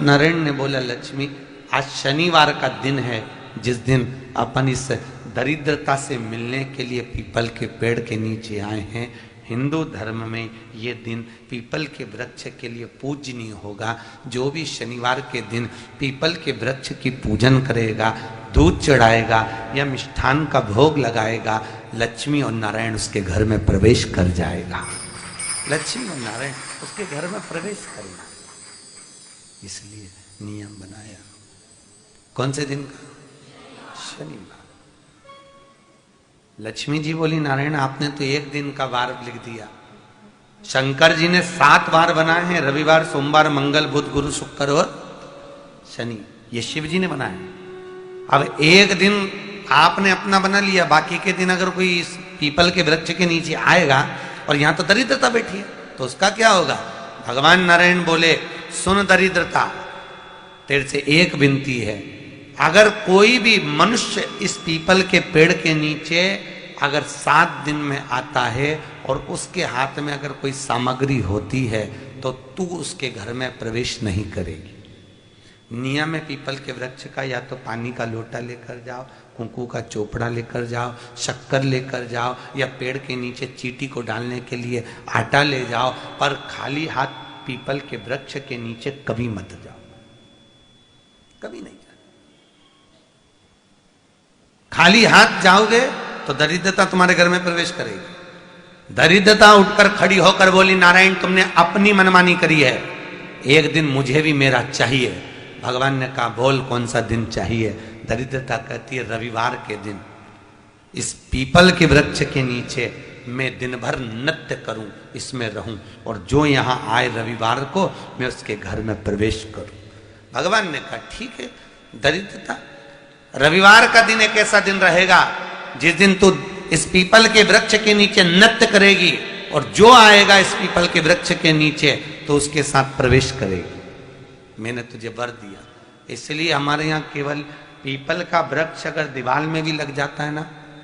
नारायण ने बोला, लक्ष्मी आज शनिवार का दिन है, जिस दिन अपन इस दरिद्रता से मिलने के लिए पीपल के पेड़ के नीचे आए हैं। हिंदू धर्म में ये दिन पीपल के वृक्ष के लिए पूजनीय होगा। जो भी शनिवार के दिन पीपल के वृक्ष की पूजन करेगा, दूध चढ़ाएगा या मिष्ठान का भोग लगाएगा, लक्ष्मी और नारायण उसके घर में प्रवेश कर जाएगा। लक्ष्मी और नारायण उसके घर में प्रवेश करेगा। इसलिए नियम बनाया। कौन से दिन का? शनिवार। लक्ष्मी जी बोली, नारायण आपने तो एक दिन का वार लिख दिया। शंकर जी ने 7 वार बनाए हैं, रविवार, सोमवार, मंगल, बुध, गुरु, शुक्र और शनि। ये शिव जी ने बनाया। अब एक दिन आपने अपना बना लिया, बाकी के दिन अगर कोई इस पीपल के वृक्ष के नीचे आएगा और यहां तो दरिद्रता बैठी है, तो उसका क्या होगा? भगवान नारायण बोले, सुन दरिद्रता, तेरे से एक विनती है, अगर कोई भी मनुष्य इस पीपल के पेड़ के नीचे अगर 7 दिन में आता है और उसके हाथ में अगर कोई सामग्री होती है तो तू उसके घर में प्रवेश नहीं करेगी। नियम है पीपल के वृक्ष का, या तो पानी का लोटा लेकर जाओ, कुंकू का चोपड़ा लेकर जाओ, शक्कर लेकर जाओ, या पेड़ के नीचे चींटी को डालने के लिए आटा ले जाओ, पर खाली हाथ पीपल के वृक्ष के नीचे कभी मत जाओ, कभी नहीं। खाली हाथ जाओगे तो दरिद्रता तुम्हारे घर में प्रवेश करेगी। दरिद्रता उठकर खड़ी होकर बोली, नारायण तुमने अपनी मनमानी करी है, एक दिन मुझे भी मेरा चाहिए। भगवान ने कहा, बोल कौन सा दिन चाहिए? दरिद्रता कहती है, रविवार के दिन इस पीपल के वृक्ष के नीचे मैं दिन भर नृत्य करूं, इसमें रहूं, और जो यहां आए रविवार को मैं उसके घर में प्रवेश करूं। भगवान ने कहा, ठीक है। दरिद्रता, रविवार का दिन एक ऐसा दिन रहेगा जिस दिन तू इस पीपल के वृक्ष के नीचे नृत्य करेगी, और जो आएगा इस पीपल के वृक्ष के नीचे तो उसके साथ प्रवेश करेगी। मैंने तुझे वर दिया। इसलिए हमारे यहाँ केवल पीपल का वृक्ष अगर दीवार में भी लग जाता है ना,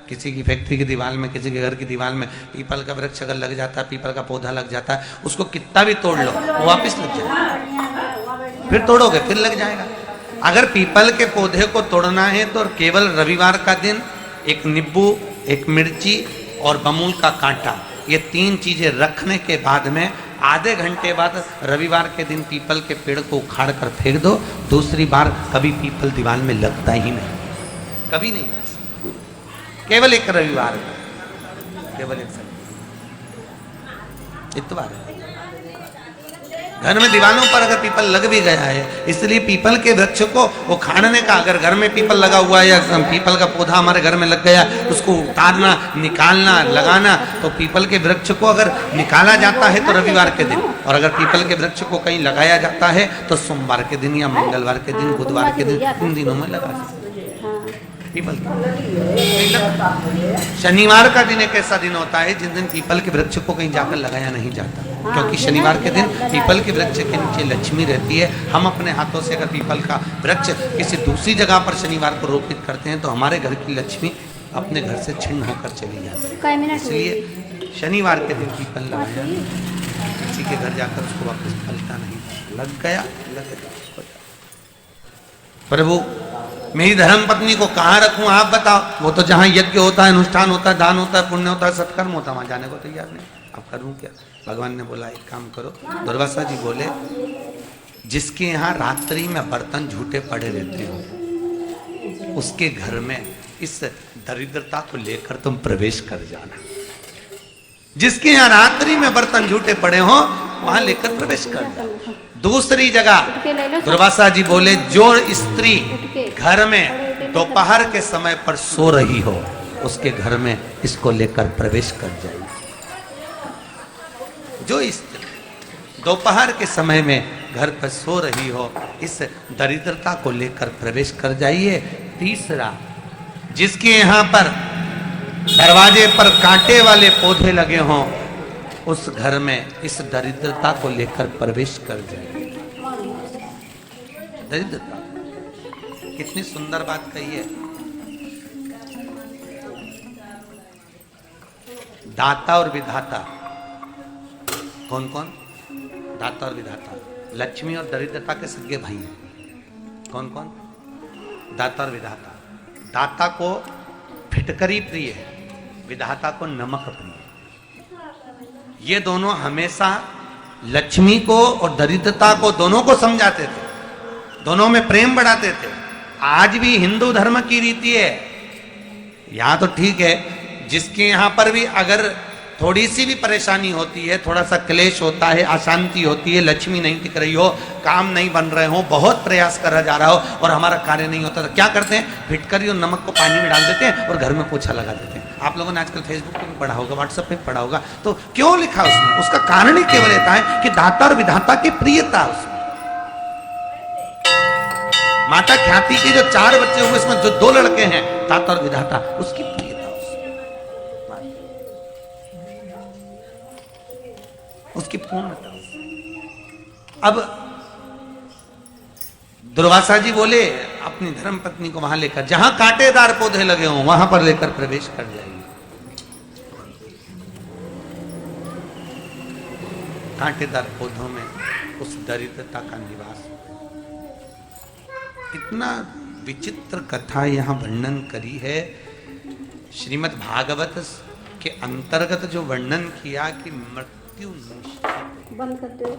किसी की फैक्ट्री की दीवार में, किसी के घर की दीवार में पीपल का वृक्ष अगर लग जाता है, पीपल का पौधा लग जाता है, उसको कितना भी तोड़ लो वो वापिस लग जाएगा। फिर तोड़ोगे फिर लग जाएगा। अगर पीपल के पौधे को तोड़ना है तो केवल रविवार का दिन एक नींबू, एक मिर्ची और बमूल का कांटा, ये 3 चीजें रखने के बाद में आधे घंटे बाद रविवार के दिन पीपल के पेड़ को उखाड़ कर फेंक दो। दूसरी बार कभी पीपल दीवार में लगता ही नहीं, कभी नहीं लगता। केवल एक रविवार का, केवल एक इतवार। घर में दीवानों पर अगर पीपल लग भी गया है, इसलिए पीपल के वृक्ष को उखाड़ने का, अगर घर में पीपल लगा हुआ है या पीपल का पौधा हमारे घर में लग गया, उसको उतारना, निकालना, लगाना, तो पीपल के वृक्ष को अगर निकाला जाता है तो रविवार के दिन, और अगर पीपल के वृक्ष को कहीं लगाया जाता है तो सोमवार के दिन या मंगलवार के दिन, बुधवार के दिन, इन दिनों में लगा सकते। पीपल शनिवार का दिन एक ऐसा दिन होता है जिस दिन पीपल के वृक्ष को कहीं जाकर लगाया नहीं जाता, क्योंकि शनिवार के दिन पीपल के वृक्ष के नीचे लक्ष्मी रहती है। हम अपने हाथों से अगर पीपल का वृक्ष किसी दूसरी जगह पर शनिवार को रोपित करते हैं तो हमारे घर की लक्ष्मी अपने घर से छिन्न होकर चली जाती है। इसलिए शनिवार के दिन पीपल लगाया, किसी के घर जाकर उसको वापस फलता नहीं। लग गया, लग गया। प्रभु मेरी धर्म पत्नी को कहाँ रखूं आप बताओ? वो तो जहाँ यज्ञ होता है, अनुष्ठान होता है, दान होता है, पुण्य होता है, सत्कर्म होता है, वहां जाने को तैयार नहीं। अब करूं क्या? भगवान ने बोला, एक काम करो। दुर्वासा जी बोले, जिसके यहाँ रात्रि में बर्तन झूठे पड़े रहते हो उसके घर में इस दरिद्रता को लेकर तुम प्रवेश कर जाना। जिसके यहाँ रात्रि में बर्तन झूठे पड़े हो वहां लेकर प्रवेश कर जाना। दूसरी जगह दुर्वासा जी बोले, जो स्त्री घर में दोपहर के समय पर सो रही हो उसके घर में इसको लेकर प्रवेश कर जाइए। जो स्त्री दोपहर के समय में घर पर सो रही हो, इस दरिद्रता को लेकर प्रवेश कर जाइए। तीसरा, जिसके यहाँ पर दरवाजे पर कांटे वाले पौधे लगे हों उस घर में इस दरिद्रता को लेकर प्रवेश कर जाइए। दरिद्रता, कितनी सुंदर बात कही है। दाता और विधाता, कौन कौन? दाता और विधाता। लक्ष्मी और दरिद्रता के सगे भाई हैं। कौन कौन? दाता और विधाता। दाता को फिटकरी प्रिय है, विधाता को नमक प्रिय है। ये दोनों हमेशा लक्ष्मी को और दरिद्रता को दोनों को समझाते थे, दोनों में प्रेम बढ़ाते थे। आज भी हिंदू धर्म की रीति है, यहां तो ठीक है, जिसके यहां पर भी अगर थोड़ी सी भी परेशानी होती है, थोड़ा सा क्लेश होता है, अशांति होती है, लक्ष्मी नहीं टिक रही हो, काम नहीं बन रहे हो, बहुत प्रयास करा जा रहा हो और हमारा कार्य नहीं होता, तो क्या करते हैं? फिटकरी और नमक को पानी में डाल देते हैं और घर में पोछा लगा देते हैं। आप लोगों ने आजकल फेसबुक पे भी पढ़ा होगा, व्हाट्सएप पे भी पढ़ा होगा। तो क्यों लिखा उसमें? उसका कारण ही केवल रहता है कि दाता और विधाता की प्रियता उसमें। माता ख्याति के जो 4 बच्चे हुए, इसमें जो 2 लड़के हैं, दाता और विधाता, उसकी प्रियता उसकी पूर्णता। अब दुर्वासा जी बोले अपनी धर्म पत्नी को वहां लेकर, जहां कांटेदार पौधे लगे हों वहां पर लेकर प्रवेश कर जाइए। कांटेदार पौधों में उस दरिद्रता का निवास। इतना विचित्र कथा यहां वर्णन करी है। श्रीमद् भागवत के अंतर्गत जो वर्णन किया कि मृत्यु निश्चित। बंद करते हो